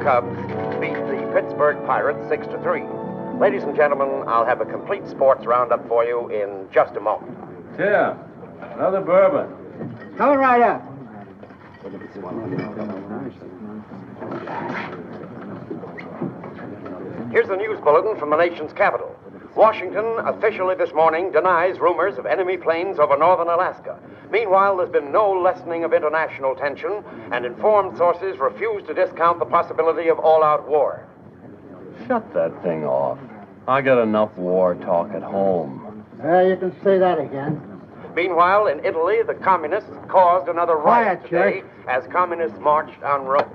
Cubs beat the Pittsburgh Pirates 6-3. Ladies and gentlemen, I'll have a complete sports roundup for you in just a moment. Tim, another bourbon. Coming right up. Here's the news bulletin from the nation's capital. Washington officially this morning denies rumors of enemy planes over northern Alaska. Meanwhile, there's been no lessening of international tension, and informed sources refuse to discount the possibility of all-out war. Shut that thing off. I got enough war talk at home. You can say that again. Meanwhile, in Italy, the communists caused another riot Quiet, today Jerk. as communists marched on Rome.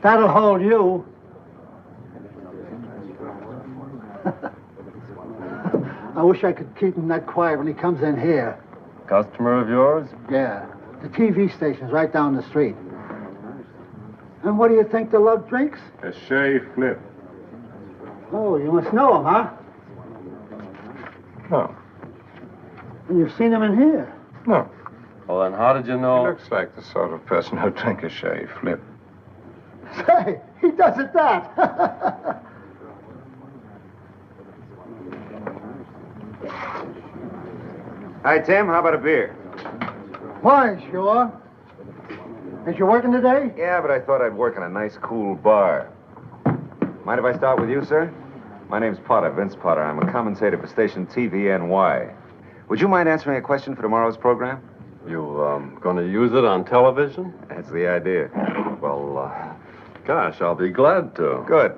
That'll hold you. I wish I could keep him that quiet when he comes in here. Customer of yours? Yeah. The TV station's right down the street. And what do you think the love drinks? A Shea Flip. Oh, you must know him, huh? No. And you've seen him in here. No. Well, then how did you He know? looks like the sort of person who'd drink a Shea Flip. Say, he does it that. Hi, Tim. How about a beer? Why, sure. Is you working today? Yeah, but I thought I'd work in a nice, cool bar. Mind if I start with you, sir? My name's Potter, Vince Potter. I'm a commentator for station TVNY. Would you mind answering a question for tomorrow's program? You, gonna use it on television? That's the idea. Well, gosh, I'll be glad to. Good.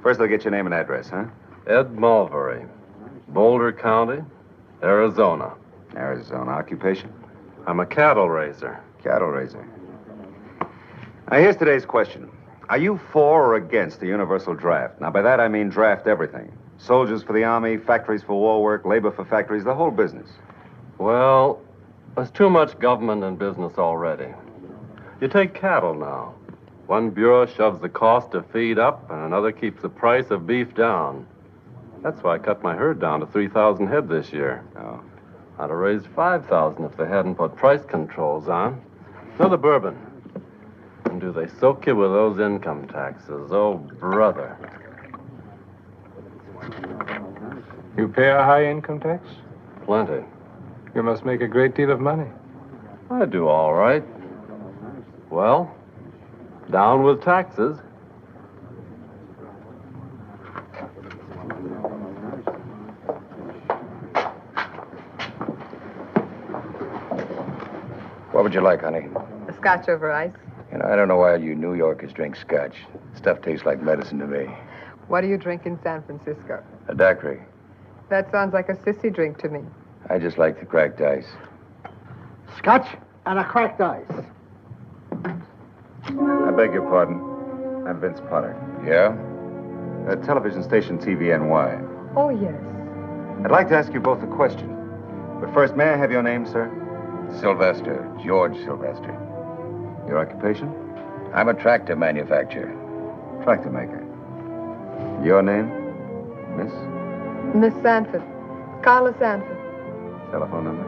First, I'll get your name and address, huh? Ed Mulvery, Boulder County, Arizona. Arizona. Occupation? I'm a cattle raiser. Cattle raiser. Now, here's today's question. Are you for or against the universal draft? Now, by that I mean draft everything. Soldiers for the army, factories for war work, labor for factories, the whole business. Well, there's too much government and business already. You take cattle now. One bureau shoves the cost of feed up, and another keeps the price of beef down. That's why I cut my herd down to 3,000 head this year. Oh. I'd have raised 5,000 if they hadn't put price controls on. Another bourbon. And do they soak you with those income taxes? Oh, brother. You pay a high income tax? Plenty. You must make a great deal of money. I do all right. Well, down with taxes. What would you like, honey? A scotch over ice. You know, I don't know why you New Yorkers drink scotch. Stuff tastes like medicine to me. What do you drink in San Francisco? A daiquiri. That sounds like a sissy drink to me. I just like the cracked ice. Scotch and a cracked ice. I beg your pardon. I'm Vince Potter. Yeah? Television station TVNY. Oh, yes. I'd like to ask you both a question. But first, may I have your name, sir? Sylvester. George Sylvester. Your occupation? I'm a tractor manufacturer. Tractor maker. Your name? Miss? Miss Sanford. Carla Sanford. Telephone number?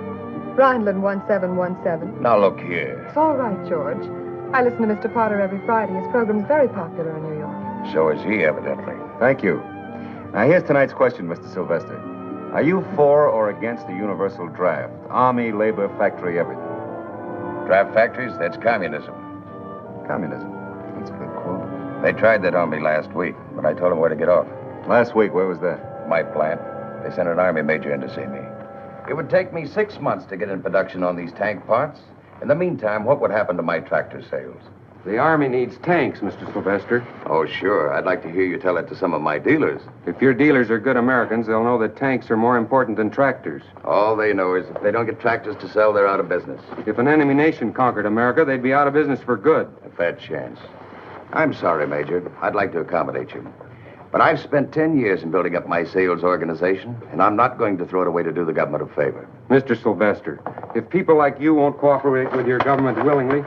Rhineland 1717. Now, look here. It's all right, George. I listen to Mr. Potter every Friday. His program's very popular in New York. So is he, evidently. Thank you. Now, here's tonight's question, Mr. Sylvester. Are you for or against the universal draft? Army, labor, factory, everything. Draft factories? That's communism. Communism. That's a good quote. They tried that on me last week, but I told them where to get off. Last week, where was that? My plant. They sent an army major in to see me. It would take me 6 months to get in production on these tank parts. In the meantime, what would happen to my tractor sales? The Army needs tanks, Mr. Sylvester. Oh, sure. I'd like to hear you tell it to some of my dealers. If your dealers are good Americans, they'll know that tanks are more important than tractors. All they know is if they don't get tractors to sell, they're out of business. If an enemy nation conquered America, they'd be out of business for good. A fair chance. I'm sorry, Major. I'd like to accommodate you. But I've spent 10 years in building up my sales organization, and I'm not going to throw it away to do the government a favor. Mr. Sylvester, if people like you won't cooperate with your government willingly,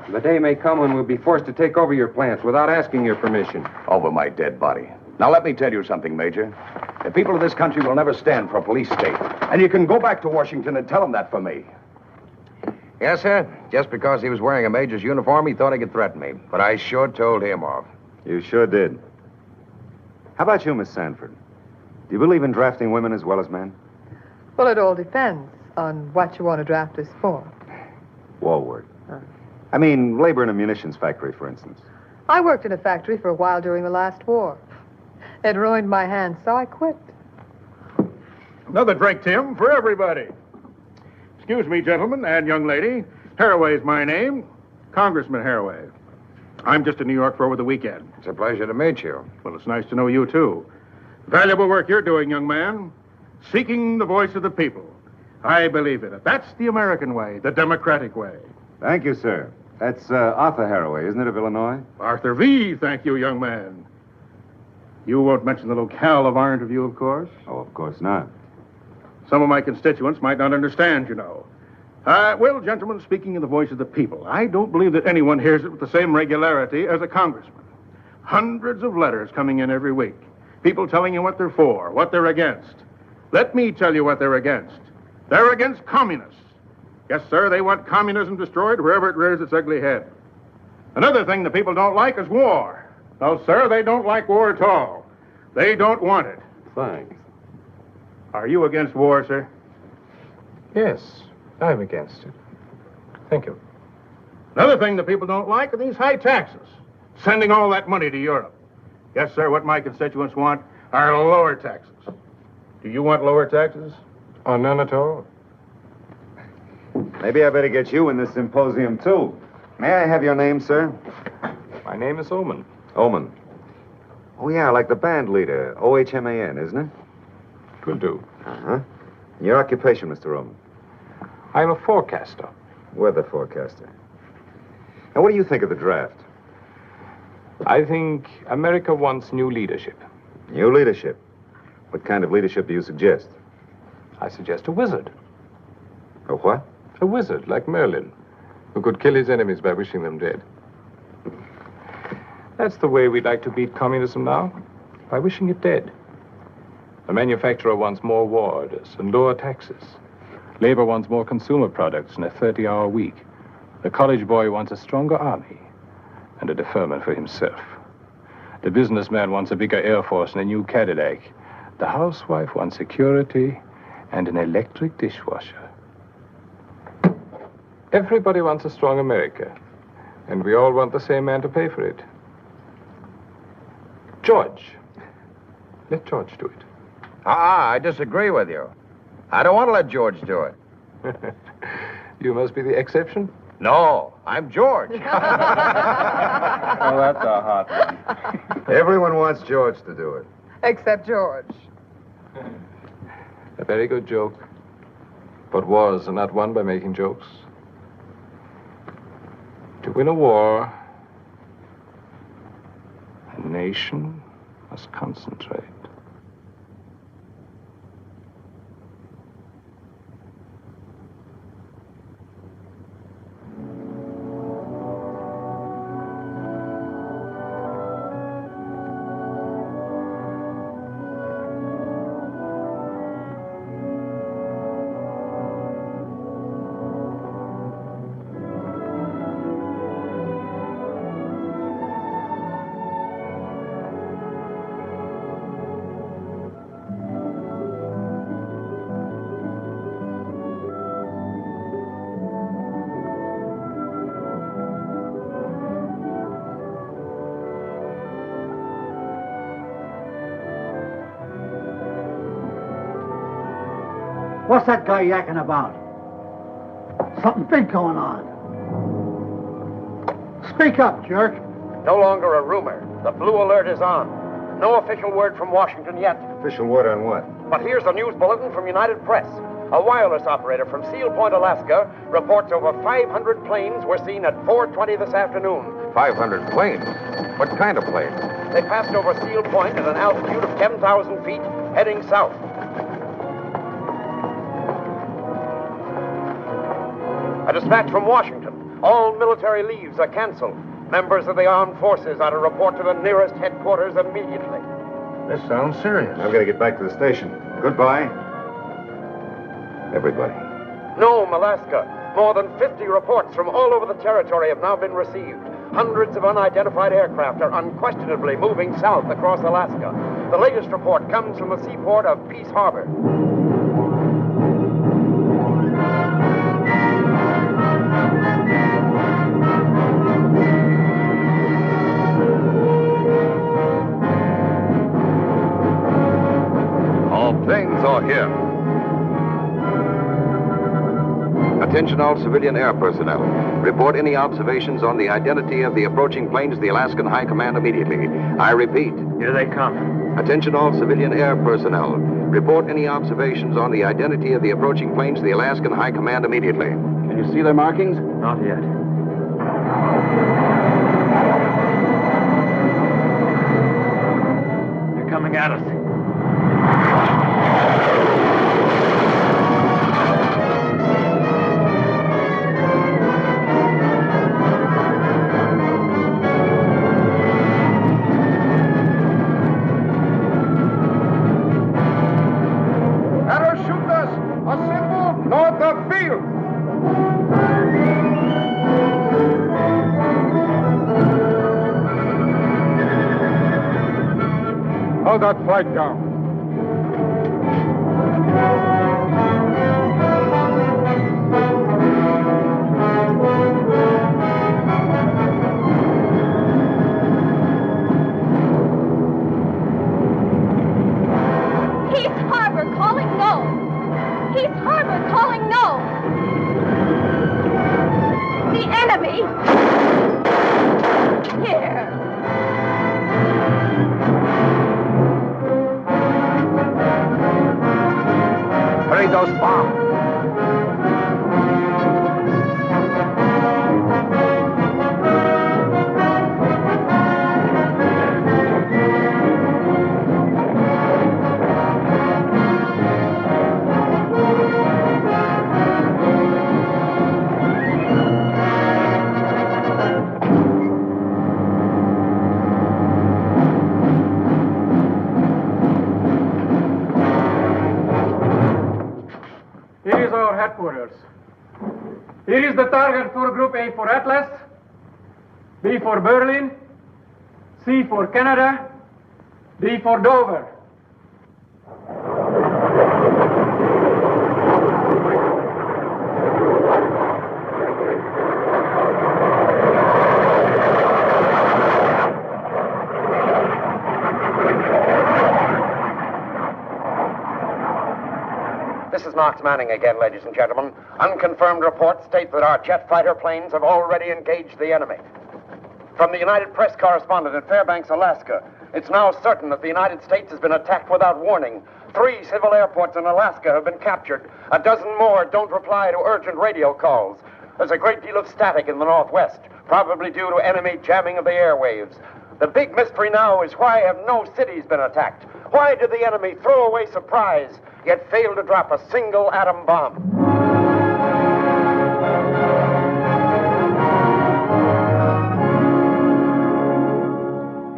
the day may come when we'll be forced to take over your plants without asking your permission. Over my dead body. Now, let me tell you something, Major. The people of this country will never stand for a police state. And you can go back to Washington and tell them that for me. Yes, sir. Just because he was wearing a major's uniform, he thought he could threaten me. But I sure told him off. You sure did. How about you, Miss Sanford? Do you believe in drafting women as well as men? Well, it all depends on what you want to draft us for. War work. I mean, labor in a munitions factory, for instance. I worked in a factory for a while during the last war. It ruined my hands, so I quit. Another drink, Tim, for everybody. Excuse me, gentlemen and young lady. Haraway's my name. Congressman Haraway. I'm just in New York for over the weekend. It's a pleasure to meet you. Well, it's nice to know you, too. Valuable work you're doing, young man. Seeking the voice of the people. I believe in it. That's the American way, the democratic way. Thank you, sir. That's Arthur Haraway, isn't it, of Illinois? Arthur V., thank you, young man. You won't mention the locale of our interview, of course. Oh, of course not. Some of my constituents might not understand, you know. Well, gentlemen, speaking in the voice of the people, I don't believe that anyone hears it with the same regularity as a congressman. Hundreds of letters coming in every week. People telling you what they're for, what they're against. Let me tell you what they're against. They're against communists. Yes, sir, they want communism destroyed wherever it rears its ugly head. Another thing the people don't like is war. No, sir, they don't like war at all. They don't want it. Thanks. Are you against war, sir? Yes, I'm against it. Thank you. Another thing the people don't like are these high taxes. Sending all that money to Europe. Yes, sir, what my constituents want are lower taxes. Do you want lower taxes? Oh, none at all. Maybe I better get you in this symposium, too. May I have your name, sir? My name is Oman. Oman. Oh, yeah, like the band leader. O-H-M-A-N, isn't it? Will do. Uh-huh. Your occupation, Mr. Oman? I'm a forecaster. Weather forecaster. Now, what do you think of the draft? I think America wants new leadership. New leadership? What kind of leadership do you suggest? I suggest a wizard. A what? A wizard, like Merlin, who could kill his enemies by wishing them dead. That's the way we'd like to beat communism now, by wishing it dead. The manufacturer wants more war orders and lower taxes. Labor wants more consumer products and a 30-hour week. The college boy wants a stronger army and a deferment for himself. The businessman wants a bigger Air Force and a new Cadillac. The housewife wants security and an electric dishwasher. Everybody wants a strong America, and we all want the same man to pay for it. George. Let George do it. I disagree with you. I don't want to let George do it. You must be the exception. No, I'm George. Oh, that's a hot one. Everyone wants George to do it. Except George. A very good joke. But wars are not won by making jokes. To win a war, a nation must concentrate. What's that guy yakking about? Something big going on. Speak up, jerk. No longer a rumor. The blue alert is on. No official word from Washington yet. Official word on what? But here's a news bulletin from United Press. A wireless operator from Seal Point, Alaska, reports over 500 planes were seen at 4:20 this afternoon. 500 planes? What kind of planes? They passed over Seal Point at an altitude of 10,000 feet, heading south. A dispatch from Washington. All military leaves are canceled. Members of the armed forces are to report to the nearest headquarters immediately. This sounds serious. I've got to get back to the station. Goodbye. Everybody. Nome, Alaska. More than 50 reports from all over the territory have now been received. hundreds of unidentified aircraft are unquestionably moving south across Alaska. The latest report comes from the seaport of Peace Harbor. All planes are here. Attention all civilian air personnel. Report any observations on the identity of the approaching planes to the Alaskan High Command immediately. I repeat. Here they come. Attention all civilian air personnel. Report any observations on the identity of the approaching planes to the Alaskan High Command immediately. Can you see their markings? Not yet. They're coming at us. Hold that flight down. Peace Harbor calling no. Peace Harbor calling no. The enemy. Here. Hurry those bombs. Here is our headquarters. Here is the target for Group A for Atlas, B for Berlin, C for Canada, D for Dover. This is Knox Manning again, ladies and gentlemen. Unconfirmed reports state that our jet fighter planes have already engaged the enemy. From the United Press correspondent in Fairbanks, Alaska, it's now certain that the United States has been attacked without warning. 3 civil airports in Alaska have been captured. A dozen more don't reply to urgent radio calls. There's a great deal of static in the northwest, probably due to enemy jamming of the airwaves. The big mystery now is why have no cities been attacked? Why did the enemy throw away surprise, yet fail to drop a single atom bomb?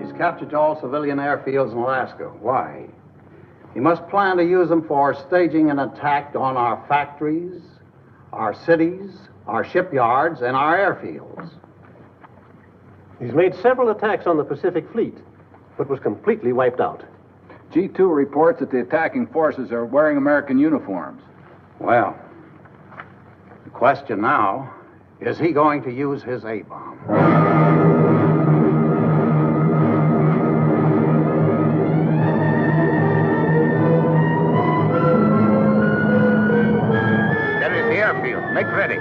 He's captured all civilian airfields in Alaska. Why? He must plan to use them for staging an attack on our factories, our cities, our shipyards, and our airfields. He's made several attacks on the Pacific Fleet, but was completely wiped out. G2 reports that the attacking forces are wearing American uniforms. Well, the question now, is he going to use his A-bomb? That is the airfield. Make ready.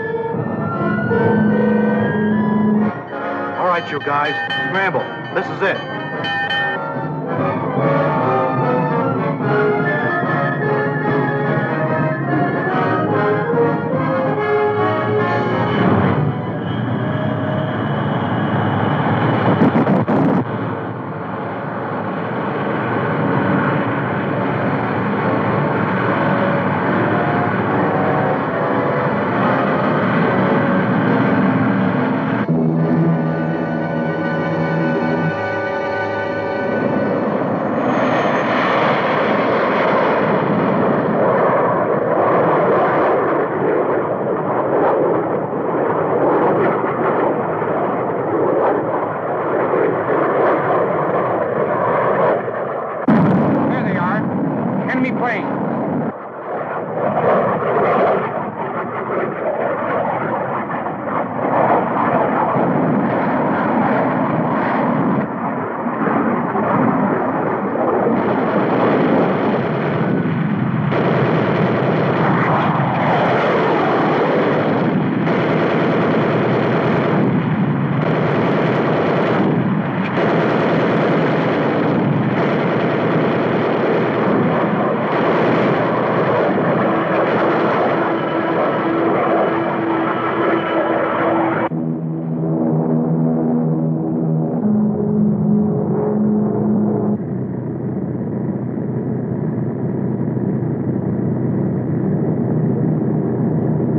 All right, you guys, scramble. This is it.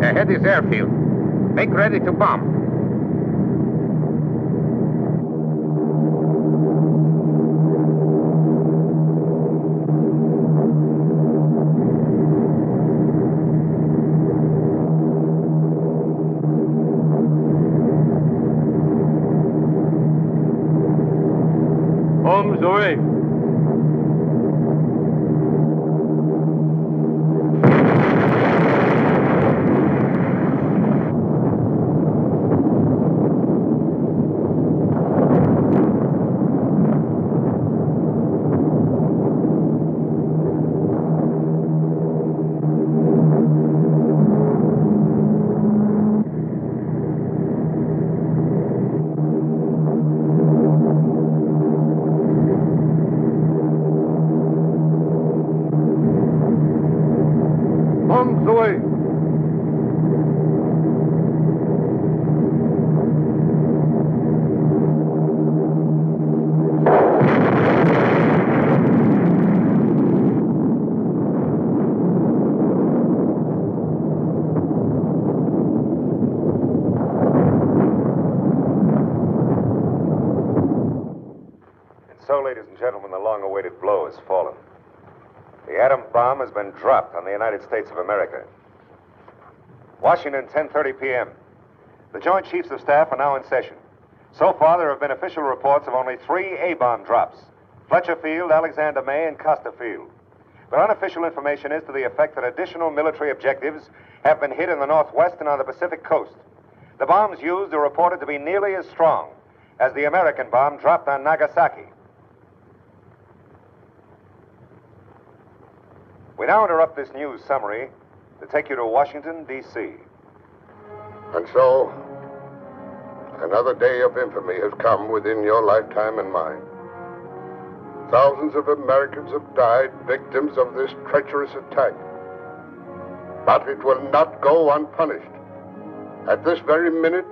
Ahead is airfield. Make ready to bomb. Bombs away. Bombs away. So, ladies and gentlemen, the long-awaited blow has fallen. The atom bomb has been dropped on the United States of America. Washington, 10:30 p.m. The Joint Chiefs of Staff are now in session. So far, there have been official reports of only 3 A-bomb drops: Fletcher Field, Alexander May, and Costa Field. But unofficial information is to the effect that additional military objectives have been hit in the Northwest and on the Pacific coast. The bombs used are reported to be nearly as strong as the American bomb dropped on Nagasaki. We now interrupt this news summary to take you to Washington, D.C. And so, another day of infamy has come within your lifetime and mine. Thousands of Americans have died victims of this treacherous attack. But it will not go unpunished. At this very minute,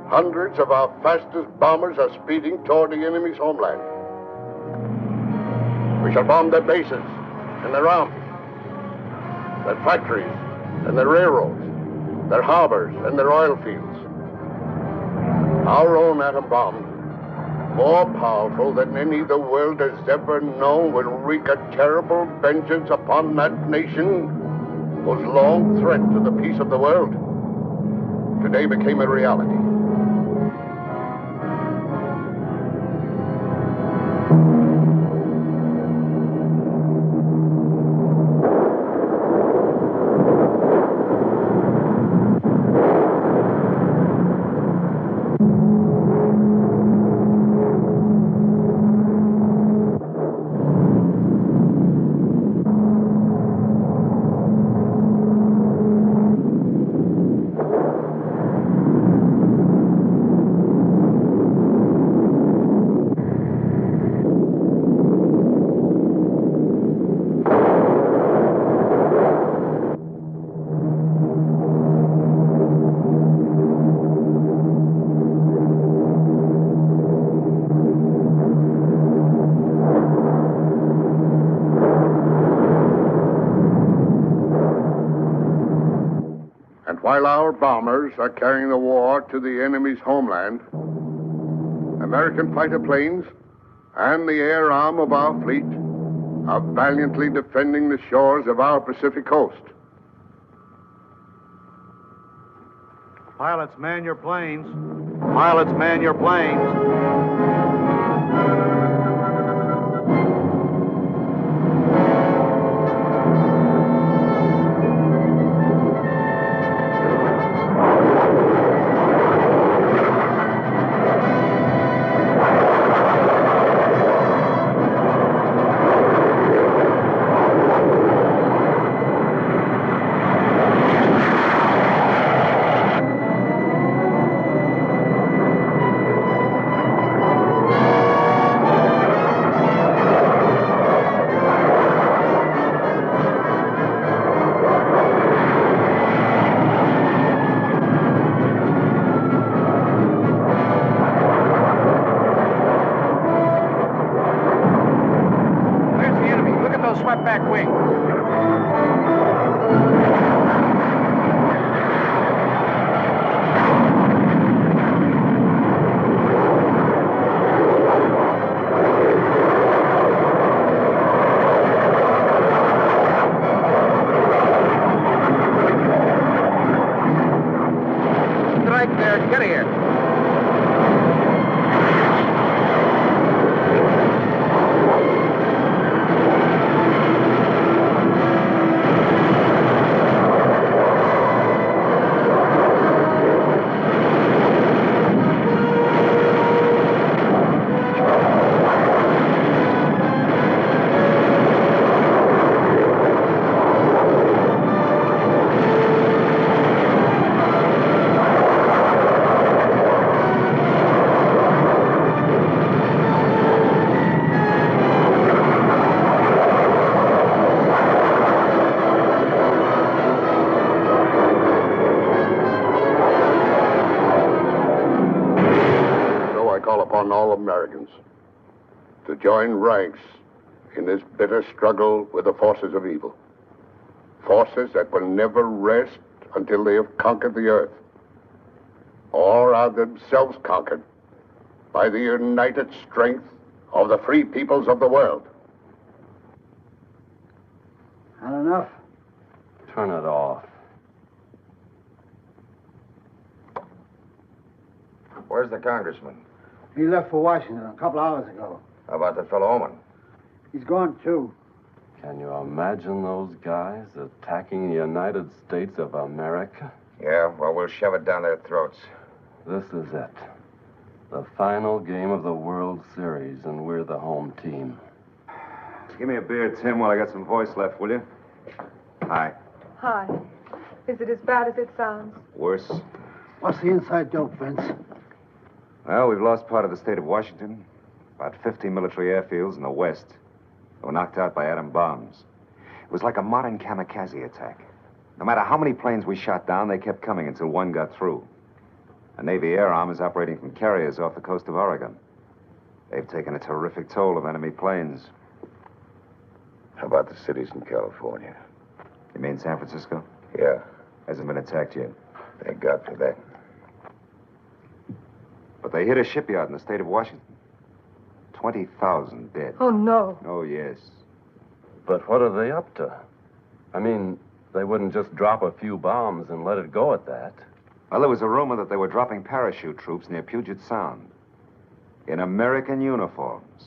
hundreds of our fastest bombers are speeding toward the enemy's homeland. We shall bomb their bases and their armies, their factories and their railroads, their harbors and their oil fields. Our own atom bomb, more powerful than any the world has ever known, will wreak a terrible vengeance upon that nation whose long threat to the peace of the world today became a reality. While our bombers are carrying the war to the enemy's homeland, American fighter planes and the air arm of our fleet are valiantly defending the shores of our Pacific coast. Pilots, man your planes. Pilots, man your planes. there. Get here. All Americans to join ranks in this bitter struggle with the forces of evil. Forces that will never rest until they have conquered the earth, or are themselves conquered by the united strength of the free peoples of the world. Not enough? Turn it off. Where's the congressman? He left for Washington a couple hours ago. How about the fellow Oman? He's gone, too. Can you imagine those guys attacking the United States of America? Yeah, well, we'll shove it down their throats. This is it. The final game of the World Series, and we're the home team. Give me a beer, Tim, while I got some voice left, will you? Hi. Hi. Is it as bad as it sounds? Worse. What's the inside dope, Vince? Well, we've lost part of the state of Washington. About 50 military airfields in the west. They were knocked out by atom bombs. It was like a modern kamikaze attack. No matter how many planes we shot down, they kept coming until one got through. A Navy air arm is operating from carriers off the coast of Oregon. They've taken a terrific toll of enemy planes. How about the cities in California? You mean San Francisco? Yeah. Hasn't been attacked yet. Thank God for that. But they hit a shipyard in the state of Washington. 20,000 dead. Oh, no. Oh, yes. But what are they up to? I mean, they wouldn't just drop a few bombs and let it go at that. Well, there was a rumor that they were dropping parachute troops near Puget Sound. In American uniforms.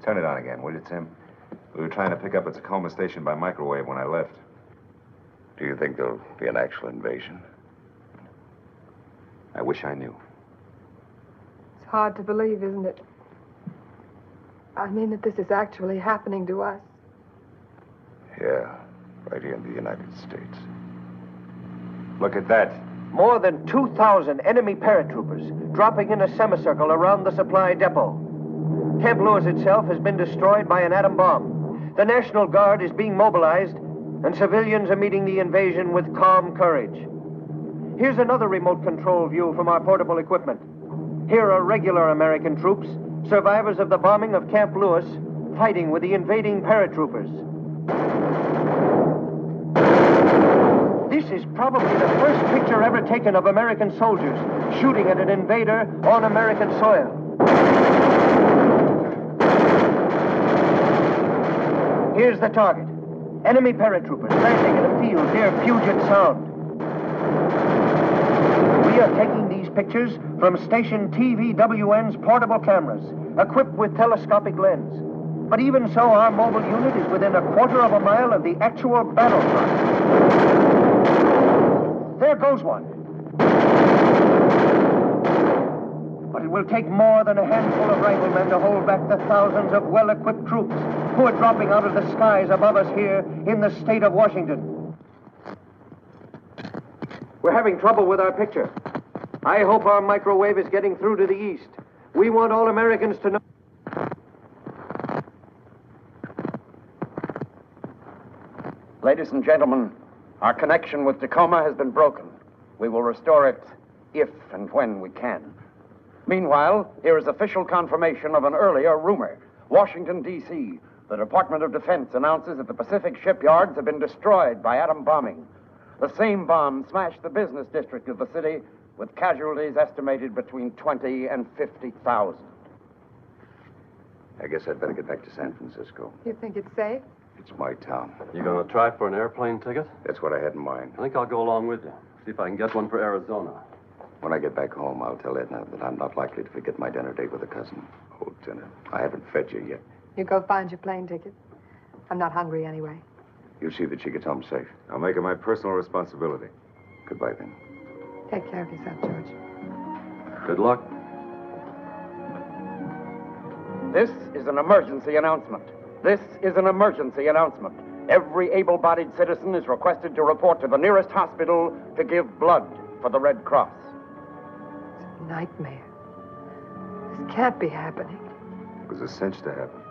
Turn it on again, will you, Tim? We were trying to pick up a Tacoma station by microwave when I left. Do you think there'll be an actual invasion? I wish I knew. It's hard to believe, isn't it? I mean that this is actually happening to us. Yeah, right here in the United States. Look at that. More than 2,000 enemy paratroopers dropping in a semicircle around the supply depot. Camp Lewis itself has been destroyed by an atom bomb. The National Guard is being mobilized, and civilians are meeting the invasion with calm courage. Here's another remote control view from our portable equipment. Here are regular American troops, survivors of the bombing of Camp Lewis, fighting with the invading paratroopers. This is probably the first picture ever taken of American soldiers shooting at an invader on American soil. Here's the target. Enemy paratroopers landing in a field near Puget Sound. We are taking these pictures from station TVWN's portable cameras, equipped with telescopic lens. But even so, our mobile unit is within a quarter of a mile of the actual battle front. There goes one. But it will take more than a handful of riflemen to hold back the thousands of well-equipped troops who are dropping out of the skies above us here in the state of Washington. We're having trouble with our picture. I hope our microwave is getting through to the east. We want all Americans to know. Ladies and gentlemen, our connection with Tacoma has been broken. We will restore it if and when we can. Meanwhile, here is official confirmation of an earlier rumor. Washington, D.C., the Department of Defense announces that the Pacific shipyards have been destroyed by atom bombing. The same bomb smashed the business district of the city, with casualties estimated between 20 and 50,000. I guess I'd better get back to San Francisco. You think it's safe? It's my town. You gonna try for an airplane ticket? That's what I had in mind. I think I'll go along with you. See if I can get one for Arizona. When I get back home, I'll tell Edna that I'm not likely to forget my dinner date with a cousin. Oh, dinner. I haven't fed you yet. You go find your plane ticket. I'm not hungry anyway. You see that she gets home safe. I'll make it my personal responsibility. Goodbye, then. Take care of yourself, George. Good luck. This is an emergency announcement. This is an emergency announcement. Every able-bodied citizen is requested to report to the nearest hospital to give blood for the Red Cross. It's a nightmare. This can't be happening. It was a cinch to happen.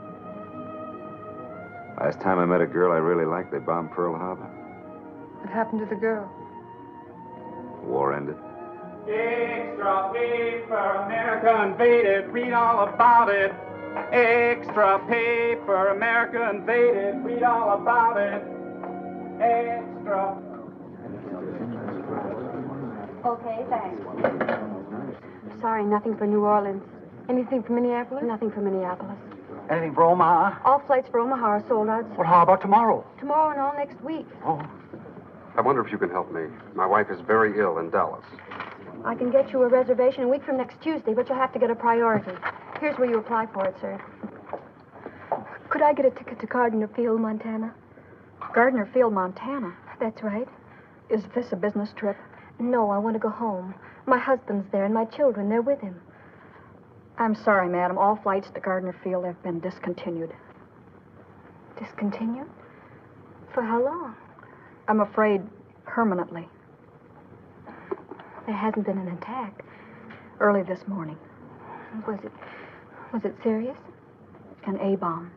Last time I met a girl I really liked, they bombed Pearl Harbor. What happened to the girl? The war ended. Extra paper, America invaded, read all about it. Extra paper, America invaded, read all about it. Extra. Okay, thanks. Sorry, nothing for New Orleans. Anything for Minneapolis? Nothing for Minneapolis. Anything for Omaha? All flights for Omaha are sold out. Well, how about tomorrow? Tomorrow and all next week. Oh. I wonder if you can help me. My wife is very ill in Dallas. I can get you a reservation a week from next Tuesday, but you'll have to get a priority. Here's where you apply for it, sir. Could I get a ticket to Gardner Field, Montana? Gardner Field, Montana? That's right. Is this a business trip? No, I want to go home. My husband's there and my children, they're with him. I'm sorry, madam. All flights to Gardner Field have been discontinued. Discontinued? For how long? I'm afraid permanently. There hasn't been an attack. Early this morning. Was it serious? An A-bomb.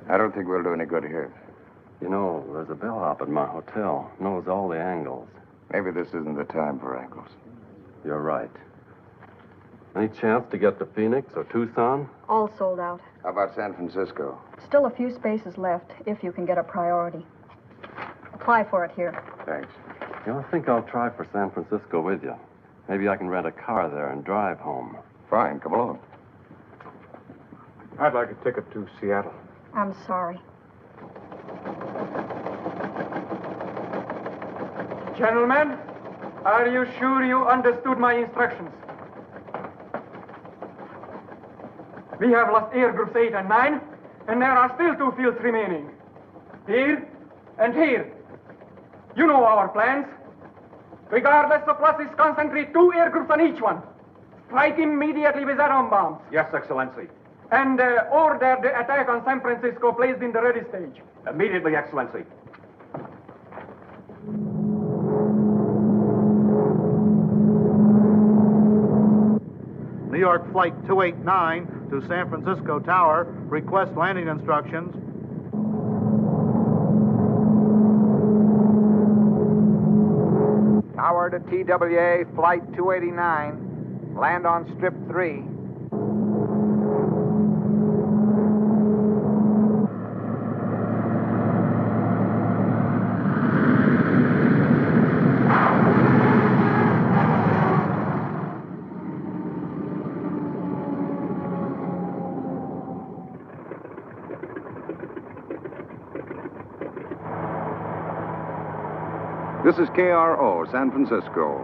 I don't think we'll do any good here. You know, there's a bellhop at my hotel. Knows all the angles. Maybe this isn't the time for angles. You're right. Any chance to get to Phoenix or Tucson? All sold out. How about San Francisco? Still a few spaces left, if you can get a priority. Apply for it here. Thanks. You know, I think I'll try for San Francisco with you. Maybe I can rent a car there and drive home. Fine, come along. I'd like a ticket to Seattle. I'm sorry. Gentlemen, are you sure you understood my instructions? We have lost air groups 8 and 9, and there are still 2 fields remaining. Here and here. You know our plans. Regardless of losses, concentrate 2 air groups on each one. Strike immediately with atom bombs. Yes, Excellency. And order the attack on San Francisco placed in the ready stage. Immediately, Excellency. New York Flight 289 to San Francisco Tower. Request landing instructions. Tower to TWA, Flight 289. Land on Strip 3. This is KRO, San Francisco.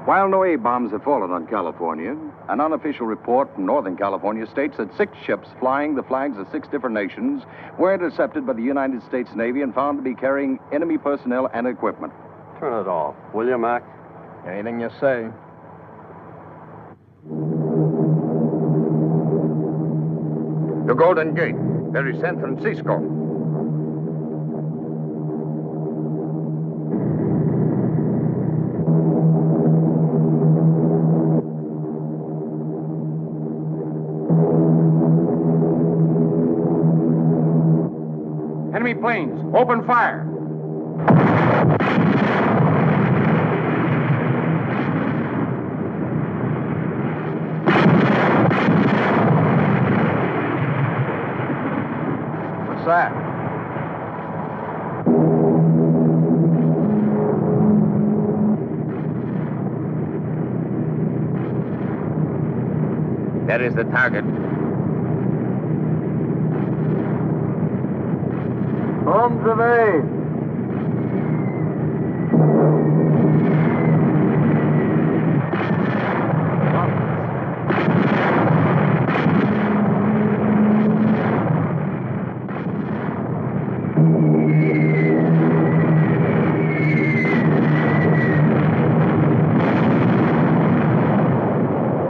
While no A-bombs have fallen on California, an unofficial report from Northern California states that 6 ships flying the flags of 6 different nations were intercepted by the United States Navy and found to be carrying enemy personnel and equipment. Turn it off, will you, Mac? Anything you say. The Golden Gate. There is San Francisco. Enemy planes, open fire. What's that? That is the target. Bombs remain.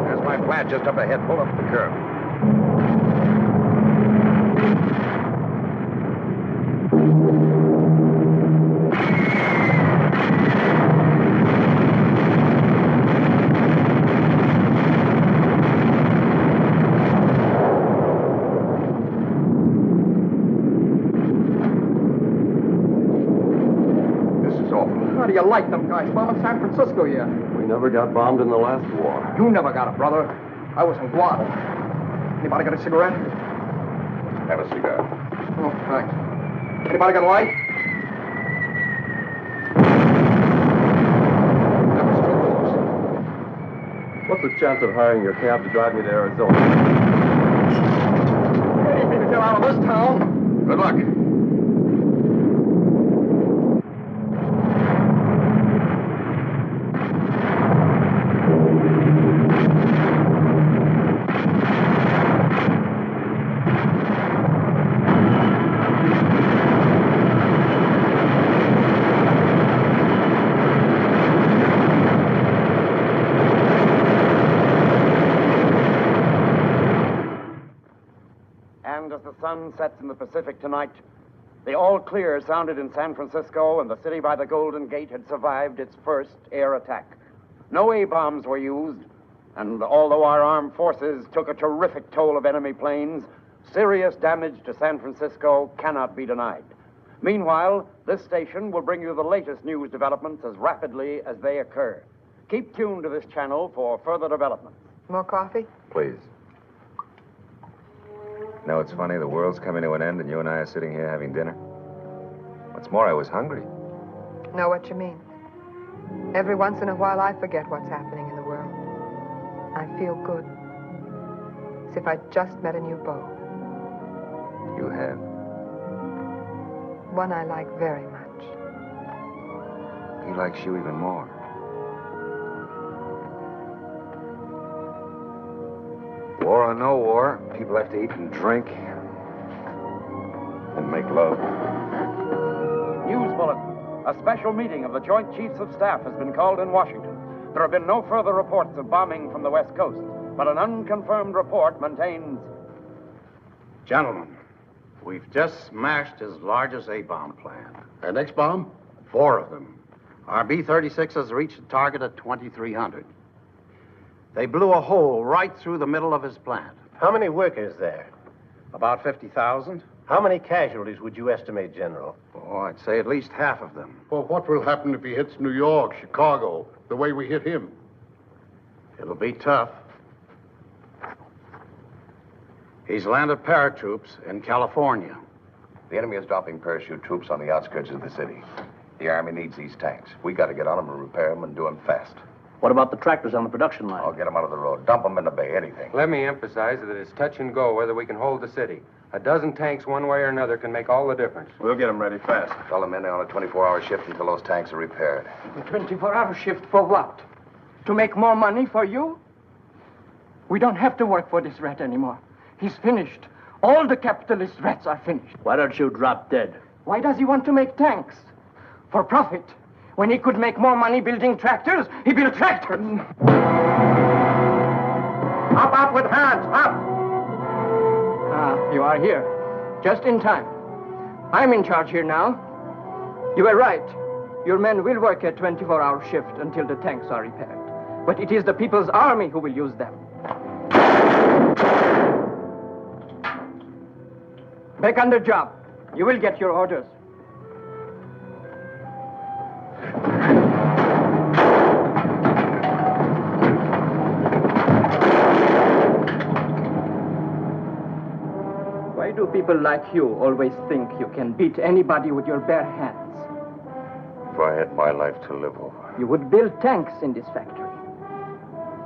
There's my flat just up ahead. Pull up the curb. How do you like them guys bombing San Francisco yet? We never got bombed in the last war. You never got it, brother. I was in Guam. Anybody got a cigarette? Have a cigar. Oh, thanks. Anybody got a light? What's the chance of hiring your cab to drive me to Arizona? I need me to get out of this town. Good luck. And as the sun sets in the Pacific tonight, the all clear sounded in San Francisco, and the city by the Golden Gate had survived its first air attack. No A-bombs were used, and although our armed forces took a terrific toll of enemy planes, serious damage to San Francisco cannot be denied. Meanwhile, this station will bring you the latest news developments as rapidly as they occur. Keep tuned to this channel for further developments. More coffee? Please. No, it's funny. The world's coming to an end, and you and I are sitting here having dinner. What's more, I was hungry. Know what you mean. Every once in a while, I forget what's happening in the world. I feel good. As if I'd just met a new beau. You have. One I like very much. He likes you even more. War or no war, people have to eat and drink and make love. News bulletin. A special meeting of the Joint Chiefs of Staff has been called in Washington. There have been no further reports of bombing from the West Coast, but an unconfirmed report maintains... Gentlemen, we've just smashed his largest A-bomb plant. And X-bomb? 4 of them. Our B-36 has reached a target at 2,300. They blew a hole right through the middle of his plant. How many workers there? About 50,000. How many casualties would you estimate, General? Oh, I'd say at least half of them. Well, what will happen if he hits New York, Chicago, the way we hit him? It'll be tough. He's landed paratroops in California. The enemy is dropping parachute troops on the outskirts of the city. The Army needs these tanks. We got to get on them and repair them and do them fast. What about the tractors on the production line? I'll get them out of the road. Dump them in the bay, anything. Let me emphasize that it's touch and go whether we can hold the city. A dozen tanks one way or another can make all the difference. We'll get them ready fast. Tell the men they're on a 24-hour shift until those tanks are repaired. A 24-hour shift for what? To make more money for you? We don't have to work for this rat anymore. He's finished. All the capitalist rats are finished. Why don't you drop dead? Why does he want to make tanks? For profit. When he could make more money building tractors, he built tractors. Up with hands, up! Ah, you are here. Just in time. I'm in charge here now. You were right. Your men will work a 24-hour shift until the tanks are repaired. But it is the People's Army who will use them. Back on the job. You will get your orders. Why do people like you always think you can beat anybody with your bare hands? If I had my life to live over. You would build tanks in this factory.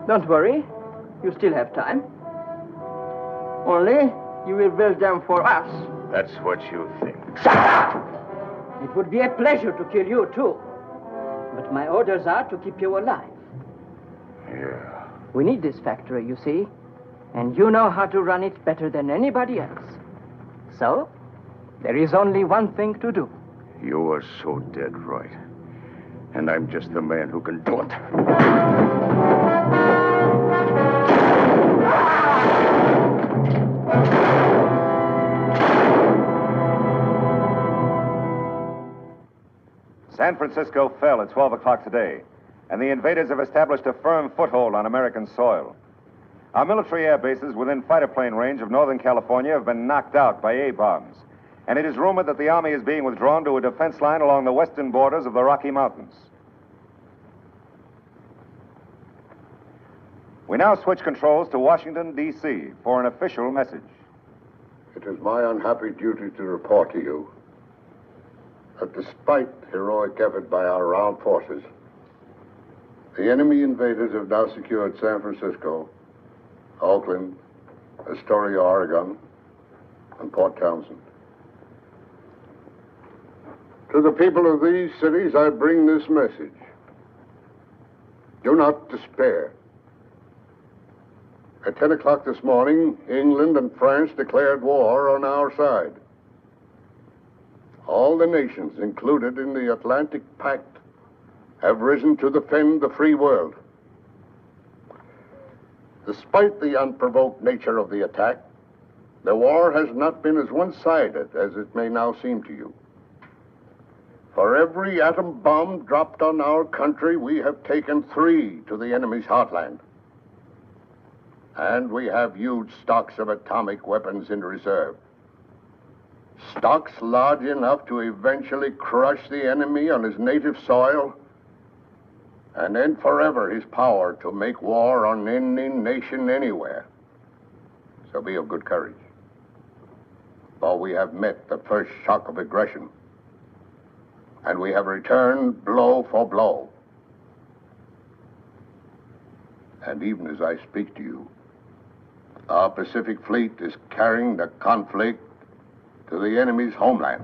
Don't worry. You still have time. Only you will build them for us. That's what you think. It would be a pleasure to kill you, too. But my orders are to keep you alive. Yeah. We need this factory, you see. And you know how to run it better than anybody else. So, there is only one thing to do. You are so dead right. And I'm just the man who can do it. San Francisco fell at 12 o'clock today, and the invaders have established a firm foothold on American soil. Our military air bases within fighter plane range of Northern California have been knocked out by A-bombs, and it is rumored that the Army is being withdrawn to a defense line along the western borders of the Rocky Mountains. We now switch controls to Washington, D.C. for an official message. It is my unhappy duty to report to you that despite heroic effort by our armed forces, the enemy invaders have now secured San Francisco, Oakland, Astoria, Oregon, and Port Townsend. To the people of these cities, I bring this message. Do not despair. At 10 o'clock this morning, England and France declared war on our side. All the nations included in the Atlantic Pact have risen to defend the free world. Despite the unprovoked nature of the attack, the war has not been as one-sided as it may now seem to you. For every atom bomb dropped on our country, we have taken 3 to the enemy's heartland. And we have huge stocks of atomic weapons in reserve. Stocks large enough to eventually crush the enemy on his native soil and end forever his power to make war on any nation anywhere. So be of good courage. For we have met the first shock of aggression, and we have returned blow for blow. And even as I speak to you, our Pacific Fleet is carrying the conflict to the enemy's homeland.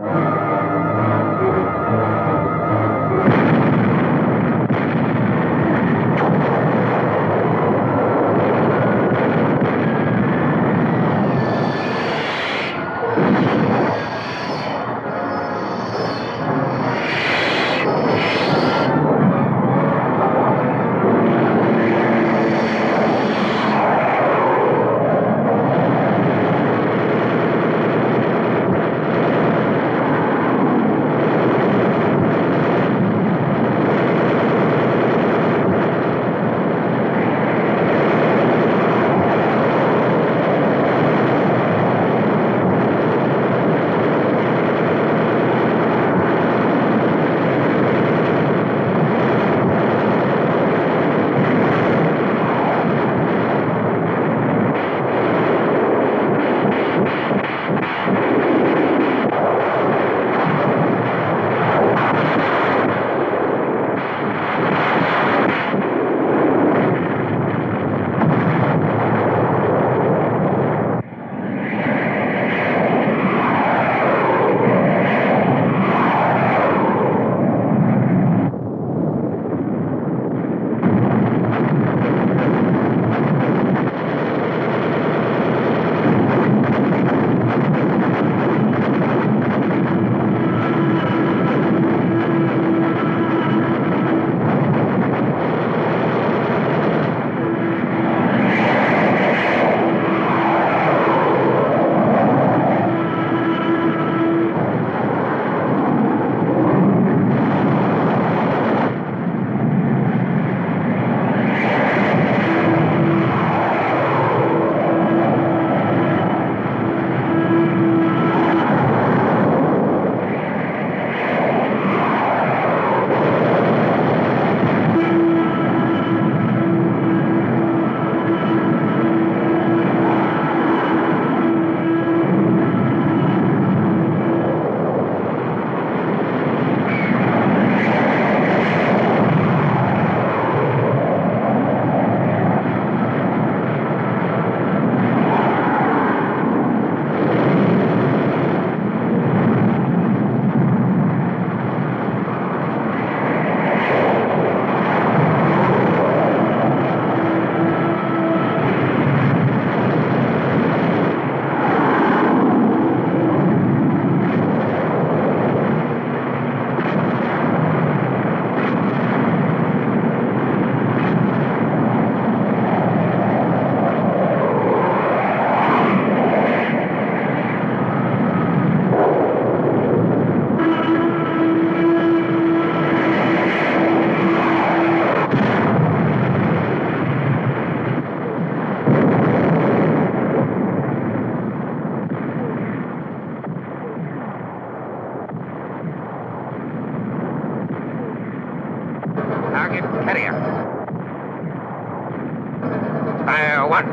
Fire one.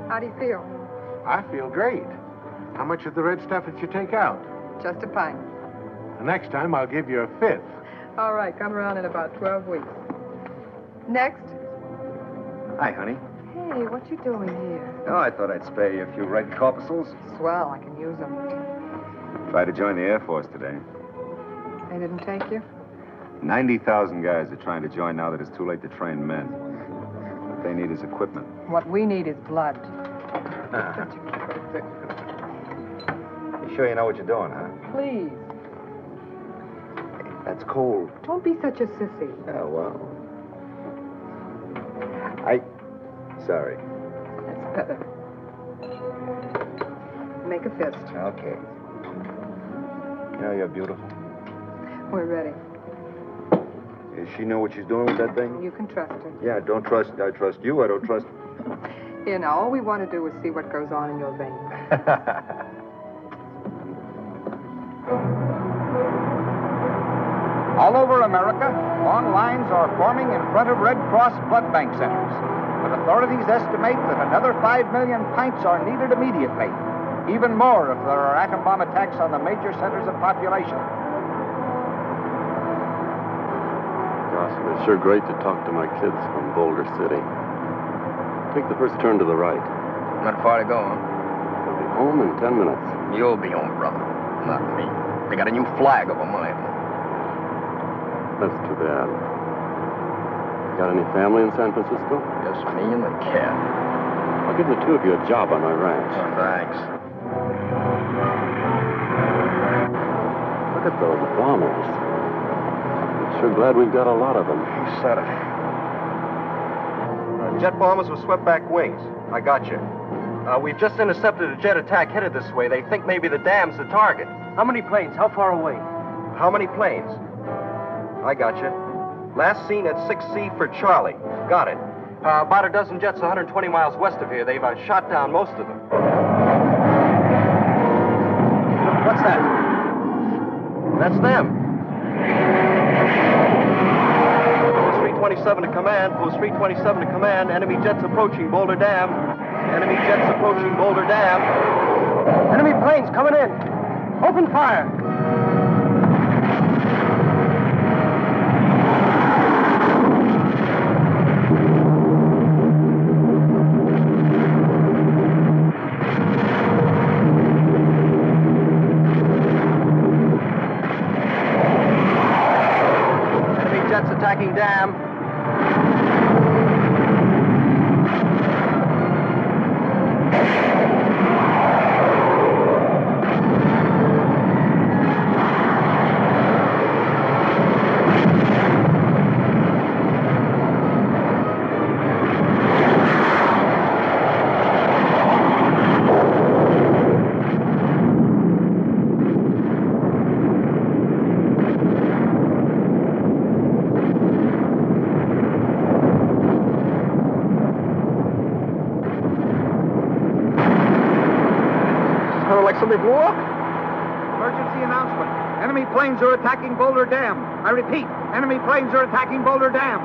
How do you feel? I feel great. How much of the red stuff did you take out? Just a pint. The next time, I'll give you a fifth. All right, come around in about 12 weeks. Next. Hi, honey. Hey, what you doing here? Oh, I thought I'd spare you a few red corpuscles. Swell, I can use them. Tried to join the Air Force today. They didn't take you? 90,000 guys are trying to join now that it's too late to train men. What they need is equipment. What we need is blood. You sure you know what you're doing, huh? Please, That's cold. don't be such a sissy. Oh, well. Sorry. That's better. Make a fist. Okay. You know you're beautiful. We're ready. Does she know what she's doing with that thing? You can trust her. Yeah, I trust you. I don't trust... You know, all we want to do is see what goes on in your veins. All over America, long lines are forming in front of Red Cross blood bank centers. But authorities estimate that another 5 million pints are needed immediately. Even more if there are atom bomb attacks on the major centers of population. Gosh, it was sure great to talk to my kids from Boulder City. Take the first turn to the right. Not far to go, huh? We'll be home in 10 minutes. You'll be home, brother. Not me. They got a new flag over my home. That's too bad. Got any family in San Francisco? Just me and the cat. I'll give the two of you a job on my ranch. Oh, thanks. Look at those bombers. I'm sure glad we've got a lot of them. You said it. Jet bombers were swept back wings. I got you. We've just intercepted a jet attack headed this way. They think maybe the dam's the target. How many planes? How far away? How many planes? I got you. Last seen at 6C for Charlie. Got it. About a dozen jets 120 miles west of here. They've shot down most of them. What's that? That's them. Post 327 to command. Post 327 to command. Enemy jets approaching Boulder Dam. Enemy jets approaching Boulder Dam. Enemy planes coming in. Open fire. Attacking dam. Somebody blew up? Emergency announcement. Enemy planes are attacking Boulder Dam. I repeat, enemy planes are attacking Boulder Dam.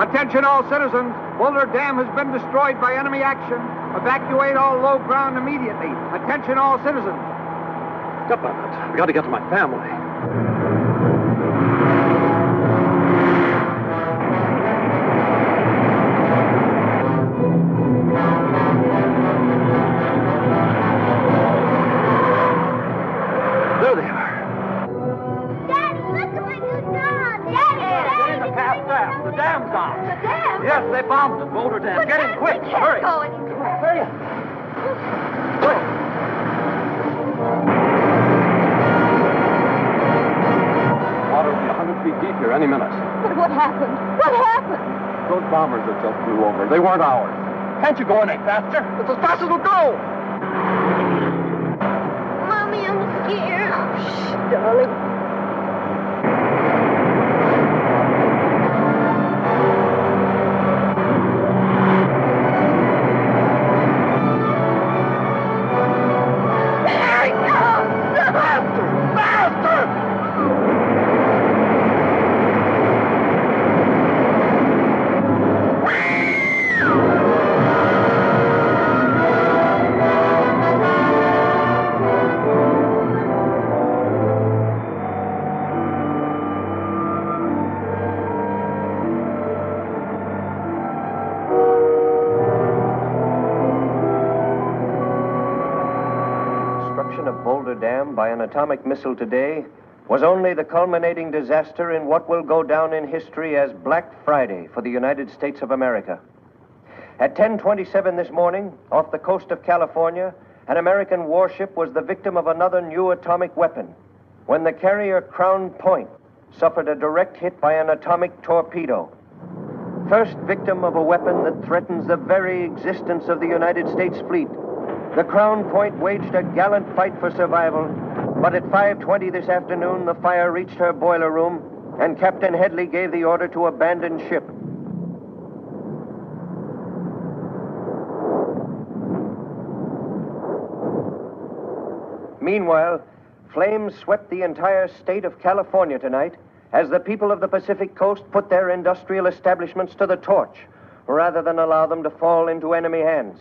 Attention all citizens. Boulder Dam has been destroyed by enemy action. Evacuate all low ground immediately. Attention all citizens. Step on it. We got to get to my family. Yes, they bombed the Boulder Dam. Get in quick. Hurry. Hurry. Water will be 100 feet deep here any minute. But what happened? What happened? Those bombers that just flew over, they weren't ours. Can't you go any faster? It's as fast as we'll go. Mommy, I'm Here. Shh, darling. There he comes! Faster! Faster! Destruction of Boulder Dam by an atomic missile today was only the culminating disaster in what will go down in history as Black Friday for the United States of America. At 10:27 this morning, off the coast of California, an American warship was the victim of another new atomic weapon when the carrier Crown Point suffered a direct hit by an atomic torpedo. First victim of a weapon that threatens the very existence of the United States fleet. The Crown Point waged a gallant fight for survival, but at 5:20 this afternoon, the fire reached her boiler room, and Captain Headley gave the order to abandon ship. Meanwhile, flames swept the entire state of California tonight as the people of the Pacific Coast put their industrial establishments to the torch, rather than allow them to fall into enemy hands.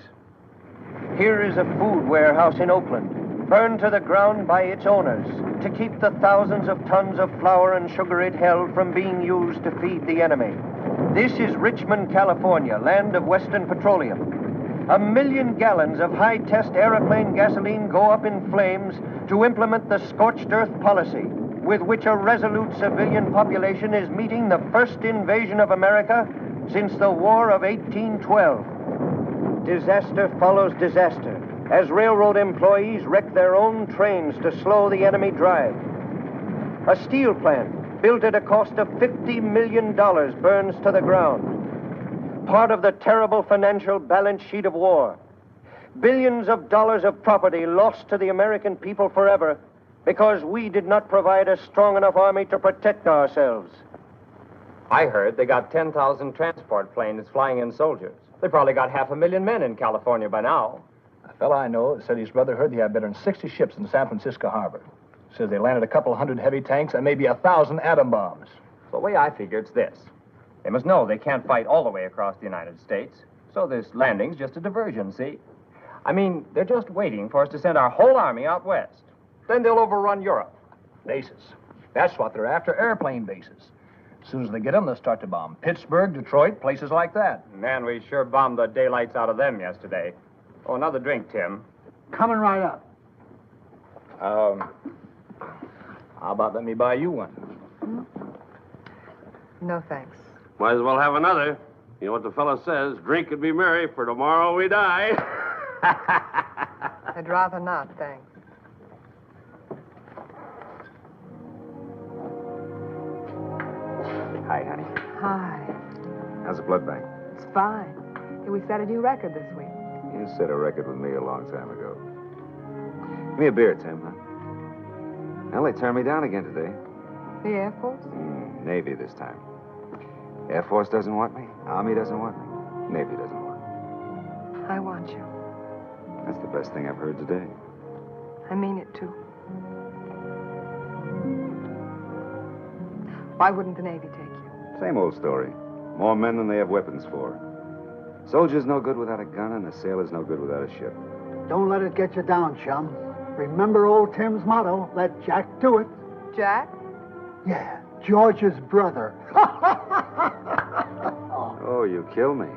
Here is a food warehouse in Oakland, burned to the ground by its owners to keep the thousands of tons of flour and sugar it held from being used to feed the enemy. This is Richmond, California, land of Western Petroleum. 1 million gallons of high-test airplane gasoline go up in flames to implement the scorched earth policy, with which a resolute civilian population is meeting the first invasion of America since the War of 1812. Disaster follows disaster as railroad employees wreck their own trains to slow the enemy drive. A steel plant built at a cost of $50 million burns to the ground. Part of the terrible financial balance sheet of war. Billions of dollars of property lost to the American people forever because we did not provide a strong enough army to protect ourselves. I heard they got 10,000 transport planes flying in soldiers. They probably got 500,000 men in California by now. A fellow I know said his brother heard they had better than 60 ships in San Francisco harbor. Says they landed a couple hundred heavy tanks and maybe 1,000 atom bombs. The way I figure it's this. They must know they can't fight all the way across the United States. So this landing's just a diversion, see? I mean, they're just waiting for us to send our whole army out west. Then they'll overrun Europe. Bases. That's what they're after, airplane bases. As soon as they get them, they'll start to bomb Pittsburgh, Detroit, places like that. Man, we sure bombed the daylights out of them yesterday. Oh, another drink, Tim. Coming right up. How about let me buy you one? No, thanks. Might as well have another. You know what the fellow says, drink and be merry, for tomorrow we die. I'd rather not, thanks. Hi, honey. Hi. How's the blood bank? It's fine. Hey, we set a new record this week. You set a record with me a long time ago. Give me a beer, Tim, huh? Well, they turned me down again today. The Air Force? Navy this time. Air Force doesn't want me. Army doesn't want me. Navy doesn't want me. I want you. That's the best thing I've heard today. I mean it, too. Why wouldn't the Navy take you? Same old story. More men than they have weapons for. Soldier's no good without a gun, and a sailor's no good without a ship. Don't let it get you down, chum. Remember old Tim's motto, let Jack do it. Jack? Yeah, George's brother. Oh, you kill me.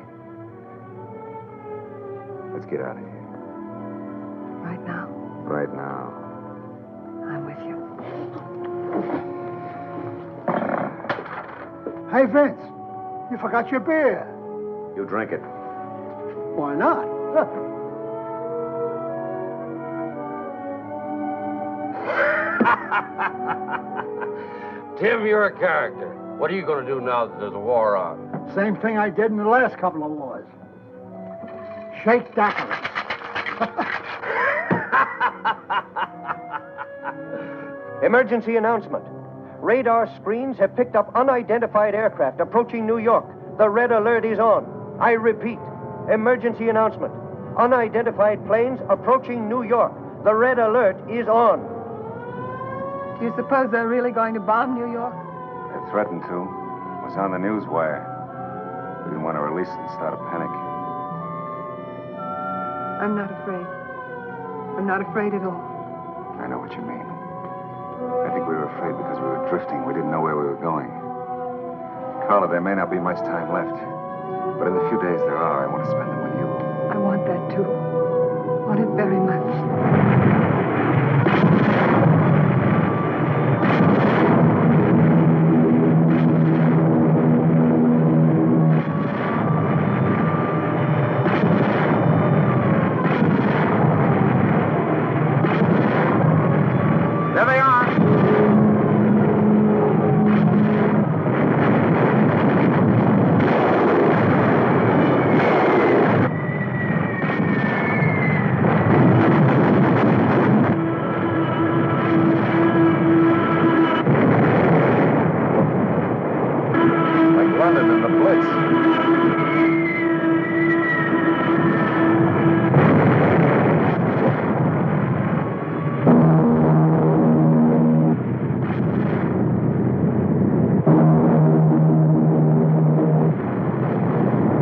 Let's get out of here. Right now? Right now. I'm with you. Hey, Vince, you forgot your beer. You drink it. Why not? Tim, you're a character. What are you going to do now that there's a war on? Same thing I did in the last couple of wars. Shake daiquiris. Emergency announcement. Radar screens have picked up unidentified aircraft approaching New York. The red alert is on. I repeat, emergency announcement. Unidentified planes approaching New York. The red alert is on. Do you suppose they're really going to bomb New York? They threatened to. It was on the news wire. We didn't want to release it and start a panic. I'm not afraid. I'm not afraid at all. I know what you mean. I think we were afraid because we were drifting. We didn't know where we were going. Carla, there may not be much time left. But in the few days there are, I want to spend them with you. I want that too. Want it very much. There they are. Like London in the Blitz.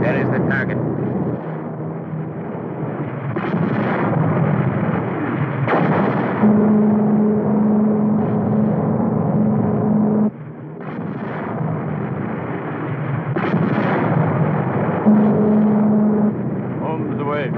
There is the target. Holmes away.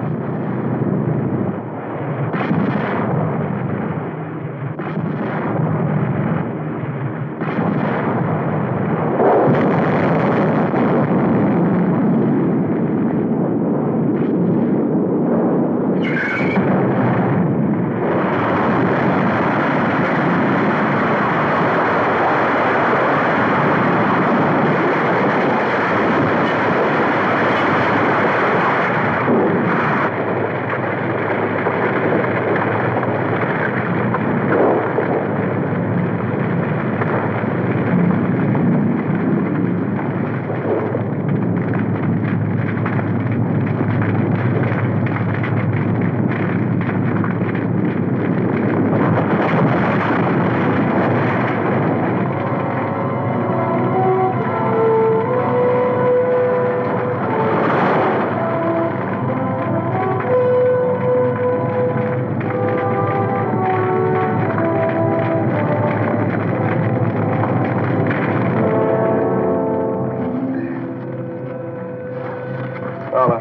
Carla.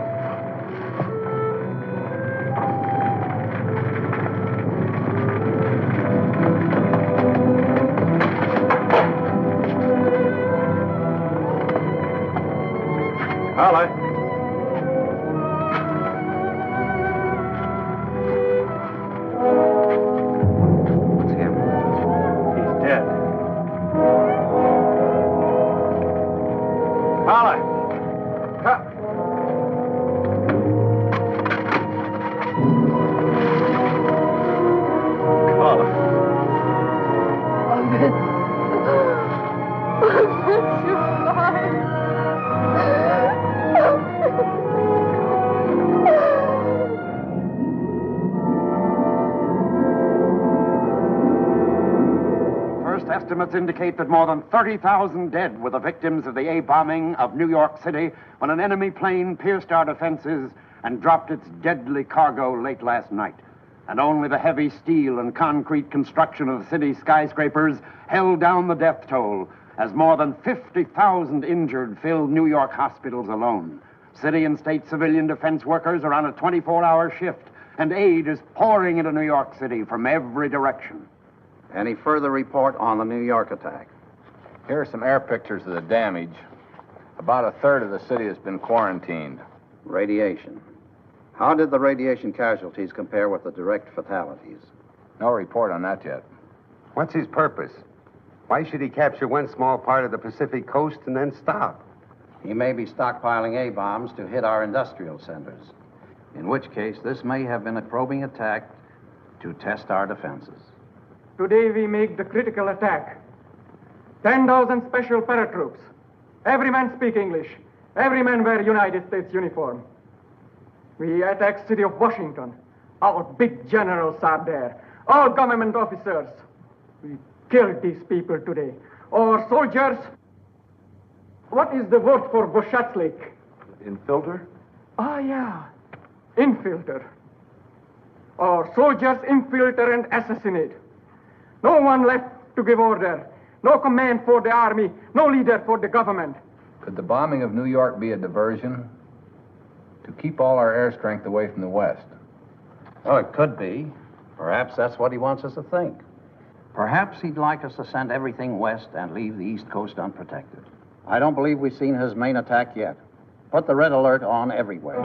Carla. It's him. He's dead. Carla. First estimates indicate that more than 30,000 dead were the victims of the A-bombing of New York City when an enemy plane pierced our defenses and dropped its deadly cargo late last night. And only the heavy steel and concrete construction of the city's skyscrapers held down the death toll as more than 50,000 injured filled New York hospitals alone. City and state civilian defense workers are on a 24-hour shift, and aid is pouring into New York City from every direction. Any further report on the New York attack? Here are some air pictures of the damage. About a third of the city has been quarantined. Radiation. How did the radiation casualties compare with the direct fatalities? No report on that yet. What's his purpose? Why should he capture one small part of the Pacific coast and then stop? He may be stockpiling A-bombs to hit our industrial centers, in which case this may have been a probing attack to test our defenses. today we make the critical attack. 10,000 special paratroops. Every man speak English. Every man wear United States uniform. We attack city of Washington. Our big generals are there. All government officers. We killed these people today. Our soldiers. What is the word for Boshatslik? Infilter? Ah, yeah. Infilter. Our soldiers infiltrate and assassinate. No one left to give order. No command for the army. No leader for the government. Could the bombing of New York be a diversion to keep all our air strength away from the West? Oh, it could be. Perhaps that's what he wants us to think. Perhaps he'd like us to send everything west and leave the East Coast unprotected. I don't believe we've seen his main attack yet. Put the red alert on everywhere.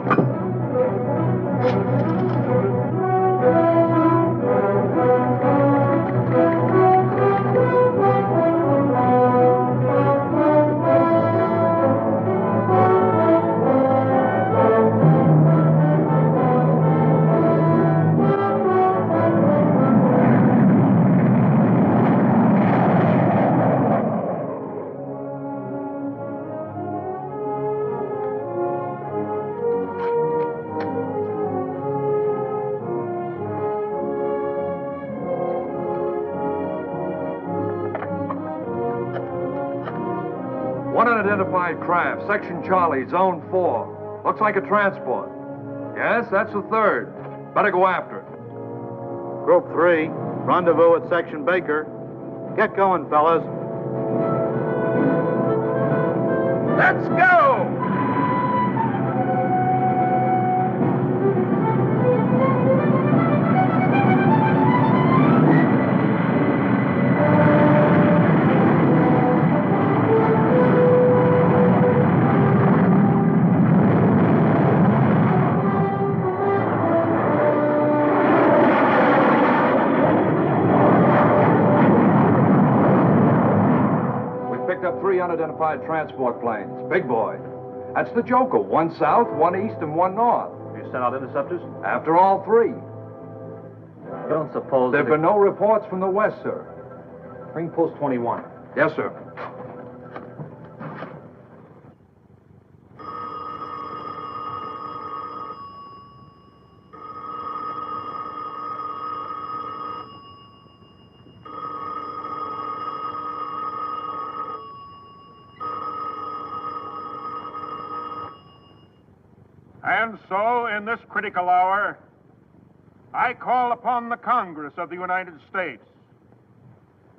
Unidentified craft, Section Charlie, Zone 4. Looks like a transport. Yes, that's the third. Better go after it. Group 3, rendezvous at Section Baker. Get going, fellas. Let's go! Unidentified transport planes. Big boy. That's the Joker. One south, one east, and one north. You sent out interceptors? After all three. You don't suppose... There have been no reports from the west, sir. Bring Post 21. Yes, sir. And so, in this critical hour, I call upon the Congress of the United States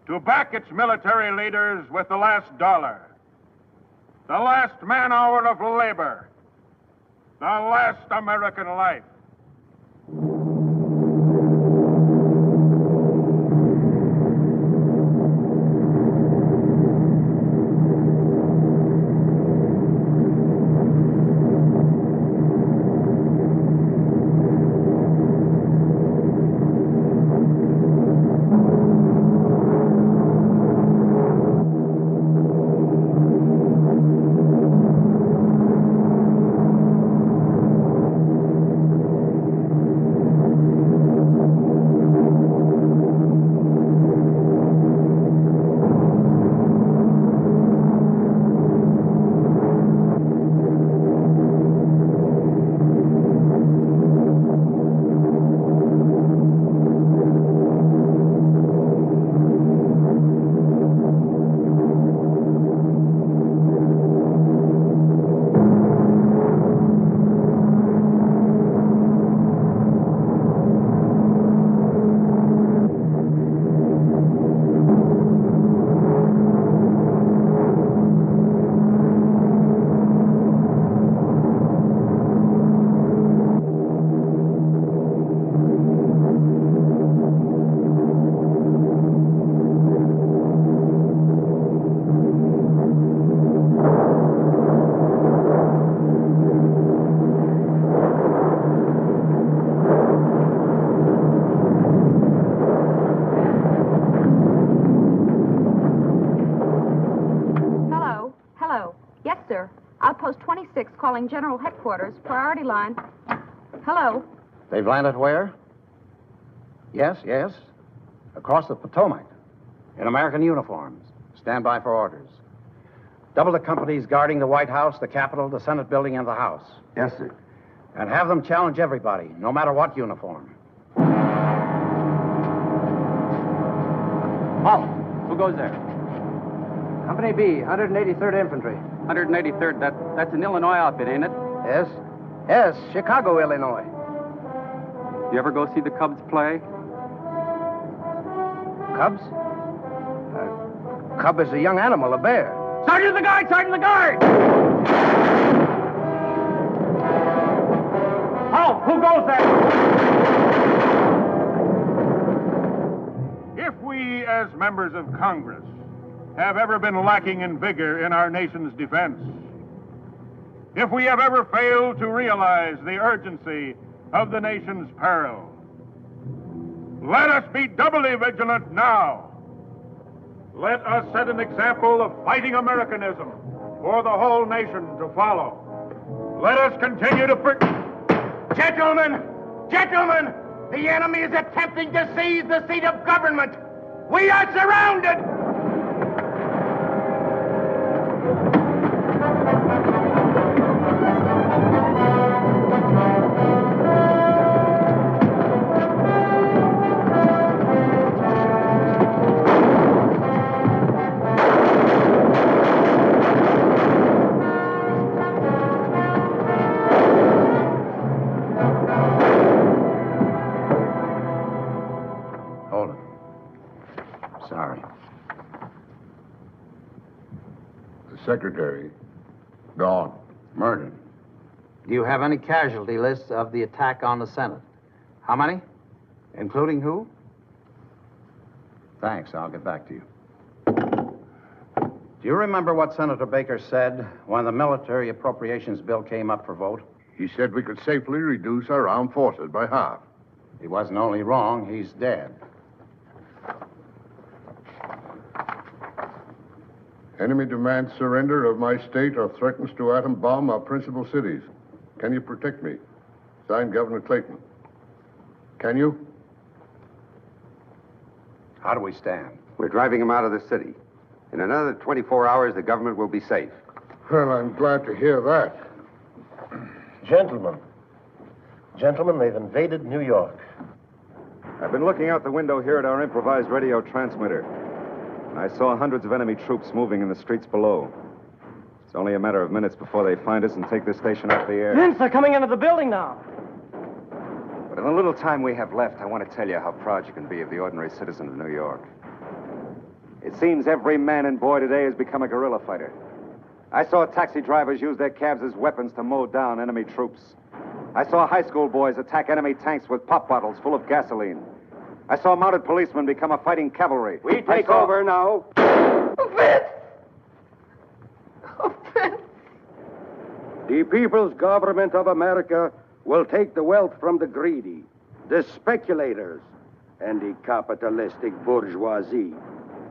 to back its military leaders with the last dollar, the last man-hour of labor, the last American life. Outpost 26 calling General Headquarters. Priority line. Hello. They've landed where? Yes, yes. across the Potomac, in American uniforms. Stand by for orders. Double the companies guarding the White House, the Capitol, the Senate building, and the House. Yes, sir. And have them challenge everybody, no matter what uniform. Halt! Who goes there? Company B, 183rd Infantry. 183rd, that's an Illinois outfit, ain't it? Yes. Yes, Chicago, Illinois. You ever go see the Cubs play? Cubs? Cub is a young animal, a bear. Sergeant the guard! Sergeant the guard! Halt! Who goes there? If we, as members of Congress, have ever been lacking in vigor in our nation's defense, if we have ever failed to realize the urgency of the nation's peril, let us be doubly vigilant now. Let us set an example of fighting Americanism for the whole nation to follow. Let us continue to... Gentlemen! Gentlemen! The enemy is attempting to seize the seat of government! We are surrounded! Secretary, gone. Murdered. Do you have any casualty lists of the attack on the Senate? How many? Including who? Thanks, I'll get back to you. Do you remember what Senator Baker said when the military appropriations bill came up for vote? He said we could safely reduce our armed forces by half. He wasn't only wrong, he's dead. Enemy demands surrender of my state or threatens to atom bomb our principal cities. Can you protect me? Signed, Governor Clayton. Can you? How do we stand? We're driving him out of the city. In another 24 hours, the government will be safe. Well, I'm glad to hear that. Gentlemen, they've invaded New York. I've been looking out the window here at our improvised radio transmitter. I saw hundreds of enemy troops moving in the streets below. It's only a matter of minutes before they find us and take this station off the air. Vince, they're coming into the building now. But in the little time we have left, I want to tell you how proud you can be of the ordinary citizen of New York. It seems every man and boy today has become a guerrilla fighter. I saw taxi drivers use their cabs as weapons to mow down enemy troops. I saw high school boys attack enemy tanks with pop bottles full of gasoline. I saw mounted policemen become a fighting cavalry. We take over now. Vince! Oh, Vince! The People's Government of America will take the wealth from the greedy, the speculators, and the capitalistic bourgeoisie,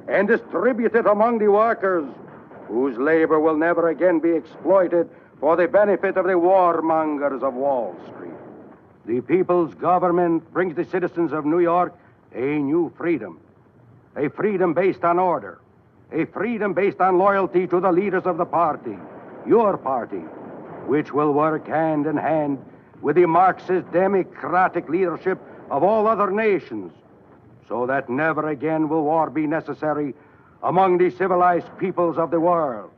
and distribute it among the workers, whose labor will never again be exploited for the benefit of the warmongers of Wall Street. The People's Government brings the citizens of New York a new freedom. A freedom based on order. A freedom based on loyalty to the leaders of the party, your party, which will work hand in hand with the Marxist democratic leadership of all other nations, so that never again will war be necessary among the civilized peoples of the world.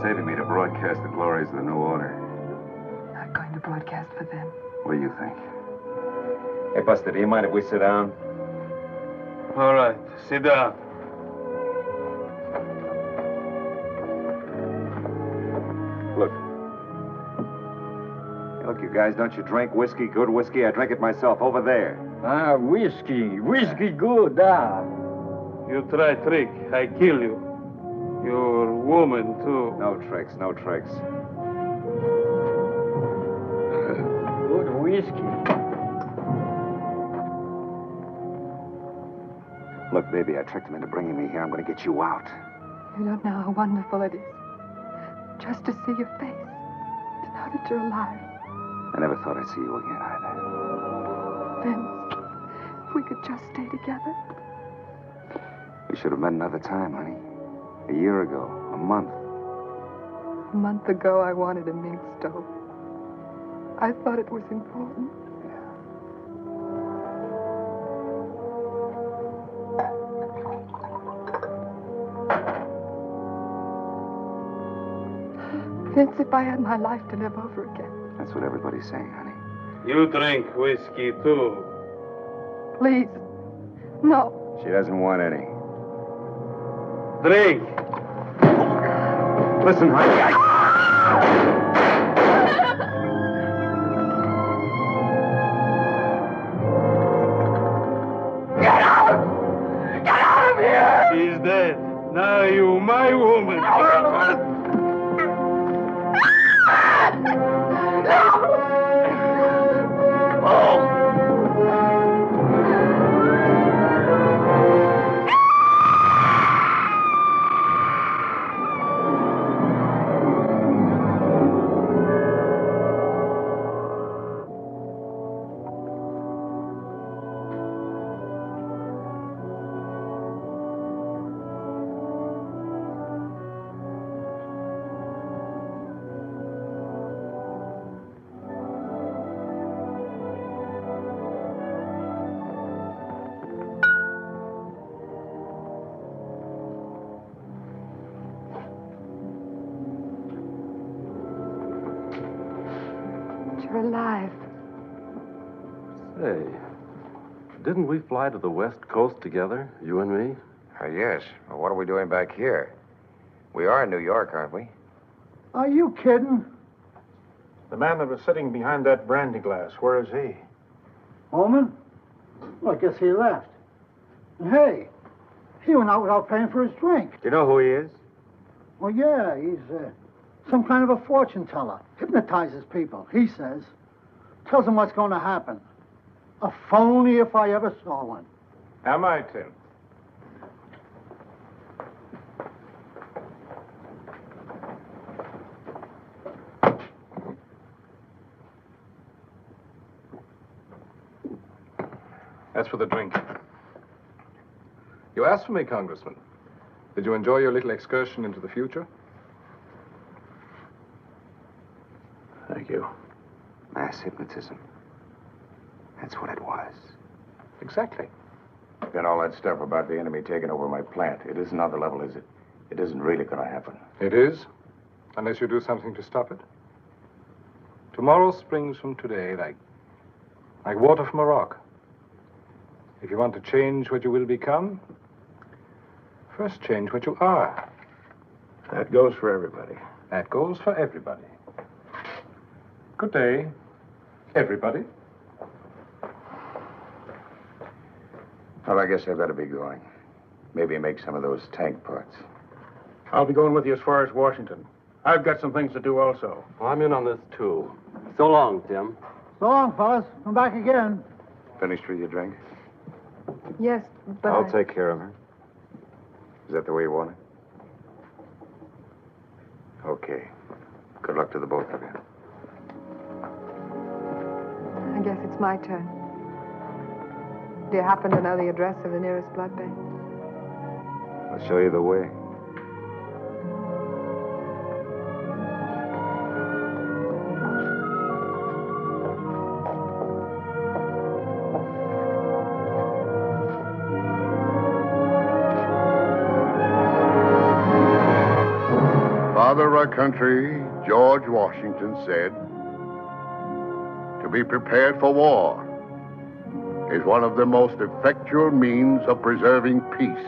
Saving me to broadcast the glories of the new order. Not going to broadcast for them. What do you think? Hey, Buster, do you mind if we sit down? All right, sit down. Look, guys, don't you drink whiskey? Good whiskey? I drink it myself over there. Ah, whiskey. Whiskey good, You try trick, I kill you. Your woman, too. No tricks, no tricks. Good whiskey. Look, baby, I tricked him into bringing me here. I'm going to get you out. You don't know how wonderful it is. Just to see your face. To know that you're alive. I never thought I'd see you again either. Vince, if we could just stay together. We should have met another time, honey. A year ago. A month. A month ago, I wanted a mink stove. I thought it was important. Vince, if I had my life to live over again. That's what everybody's saying, honey. You drink whiskey, too. Please. No. She doesn't want any. Drink. Listen, honey, Get out! Get out of here! He's dead. Now you, my woman. You're alive. Say, didn't we fly to the West Coast together, you and me? Yes. Well, what are we doing back here? We are in New York, aren't we? Are you kidding? The man that was sitting behind that brandy glass, where is he? Holman? Well, I guess he left. And hey, he went out without paying for his drink. Do you know who he is? Well, yeah, he's some kind of a fortune teller. Hypnotizes people, he says. Tells them what's going to happen. A phony if I ever saw one. Am I, Tim? That's for the drink. You asked for me, Congressman. Did you enjoy your little excursion into the future? Thank you. Mass hypnotism. That's what it was. Exactly. Then all that stuff about the enemy taking over my plant, it isn't on the level, is it? It isn't really going to happen. It is, unless you do something to stop it. Tomorrow springs from today like water from a rock. If you want to change what you will become, first change what you are. That goes for everybody. That goes for everybody. Good day, everybody. Well, I guess I better be going. Maybe make some of those tank parts. I'll be going with you as far as Washington. I've got some things to do also. I'm in on this, too. So long, Tim. So long, fellas. Come back again. Finished with your drink? Yes, but I'll take care of her. Is that the way you want it? Okay. Good luck to the both of you. I guess it's my turn. Do you happen to know the address of the nearest blood bank? I'll show you the way. Father of our country, George Washington, said, "To be prepared for war is one of the most effectual means of preserving peace."